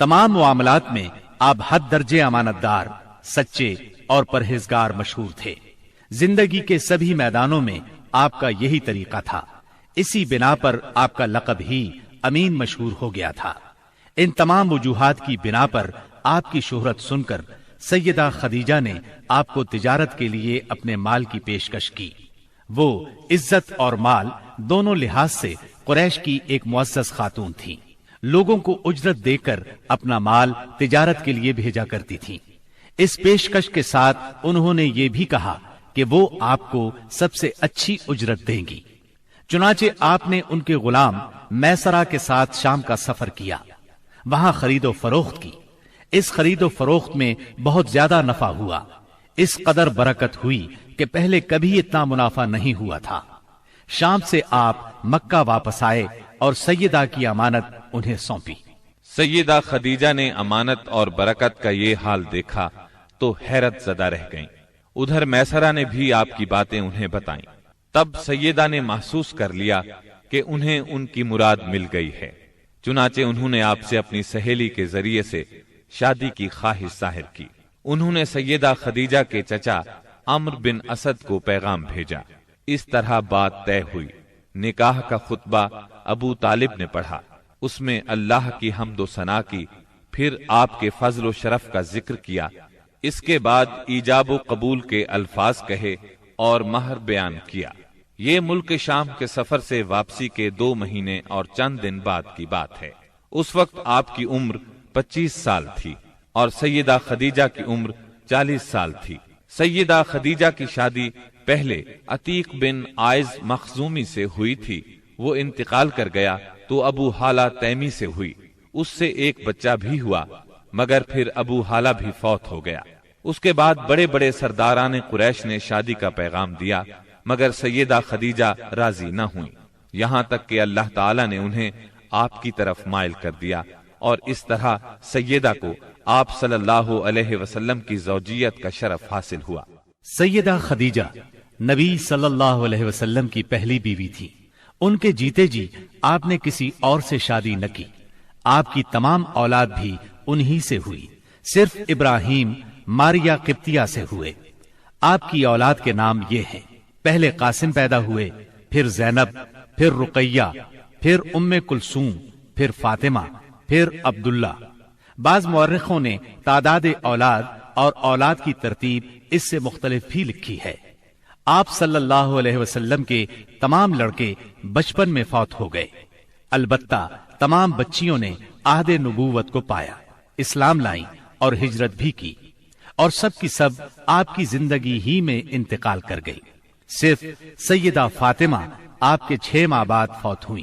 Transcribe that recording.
تمام معاملات میں آپ حد درجے امانت دار، سچے اور پرہیزگار مشہور تھے۔ زندگی کے سبھی میدانوں میں آپ کا یہی طریقہ تھا، اسی بنا پر آپ کا لقب ہی امین مشہور ہو گیا تھا۔ ان تمام وجوہات کی بنا پر آپ کی شہرت سن کر سیدہ خدیجہ نے آپ کو تجارت کے لیے اپنے مال کی پیشکش کی۔ وہ عزت اور مال دونوں لحاظ سے قریش کی ایک معزز خاتون تھی، لوگوں کو اجرت دے کر اپنا مال تجارت کے لیے بھیجا کرتی تھی۔ اس پیشکش کے ساتھ انہوں نے یہ بھی کہا کہ وہ آپ کو سب سے اچھی اجرت دیں گی۔ چنانچہ آپ نے ان کے غلام میسرہ کے ساتھ شام کا سفر کیا، وہاں خرید و فروخت کی۔ اس خرید و فروخت میں بہت زیادہ نفع ہوا، اس قدر برکت ہوئی کہ پہلے کبھی اتنا منافع نہیں ہوا تھا۔ شام سے آپ مکہ واپس آئے اور سیدہ کی امانت انہیں سونپی۔ سیدہ خدیجہ نے امانت اور برکت کا یہ حال دیکھا تو حیرت زدہ رہ گئیں۔ ادھر میسرہ نے بھی آپ کی باتیں انہیں بتائیں۔ تب سیدہ نے محسوس کر لیا کہ انہیں ان کی مراد مل گئی ہے، چنانچہ انہوں نے آپ سے اپنی سہیلی کے ذریعے سے شادی کی خواہش ظاہر کی۔ انہوں نے سیدہ خدیجہ کے چچا عمرو بن اسد کو پیغام بھیجا۔ اس طرح بات طے ہوئی۔ نکاح کا خطبہ ابو طالب نے پڑھا، اس میں اللہ کی حمد و ثنا کی، پھر آپ کے فضل و شرف کا ذکر کیا، اس کے بعد ایجاب و قبول کے الفاظ کہے اور مہر بیان کیا۔ یہ ملک شام کے سفر سے واپسی کے 2 مہینے اور چند دن بعد کی بات ہے۔ اس وقت آپ کی عمر 25 سال تھی اور سیدہ خدیجہ کی عمر 40 سال تھی۔ سیدہ خدیجہ کی شادی پہلے عتیق بن عائز مخزومی سے ہوئی تھی، وہ انتقال کر گیا تو ابو حالہ تیمی سے ہوئی، اس سے ایک بچہ بھی ہوا، مگر پھر ابو حالہ بھی فوت ہو گیا۔ اس کے بعد بڑے بڑے سرداران قریش نے شادی کا پیغام دیا، مگر سیدہ خدیجہ راضی نہ ہوئیں، یہاں تک کہ اللہ تعالی نے انہیں آپ کی طرف مائل کر دیا، اور اس طرح سیدہ کو آپ صلی اللہ علیہ وسلم کی زوجیت کا شرف حاصل ہوا۔ سیدہ خدیجہ نبی صلی اللہ علیہ وسلم کی پہلی بیوی تھی۔ ان کے جیتے جی آپ نے کسی اور سے شادی نہ کی۔ آپ کی تمام اولاد بھی انہی سے ہوئی، صرف ابراہیم ماریا قبطیہ سے ہوئے۔ آپ کی اولاد کے نام یہ ہیں: پہلے قاسم پیدا ہوئے، پھر زینب، پھر رقیہ، پھر ام کلثوم، پھر فاطمہ، پھر عبداللہ۔ بعض مورخوں نے تعداد اولاد اور اولاد کی ترتیب اس سے مختلف بھی لکھی ہے۔ آپ صلی اللہ علیہ وسلم کے تمام لڑکے بچپن میں فوت ہو گئے، البتہ تمام بچیوں نے عہد نبوت کو پایا، اسلام لائیں اور ہجرت بھی کی، اور سب کی سب آپ کی زندگی ہی میں انتقال کر گئی۔ صرف سیدہ فاطمہ آپ کے 6 ماہ بعد فوت ہوئی۔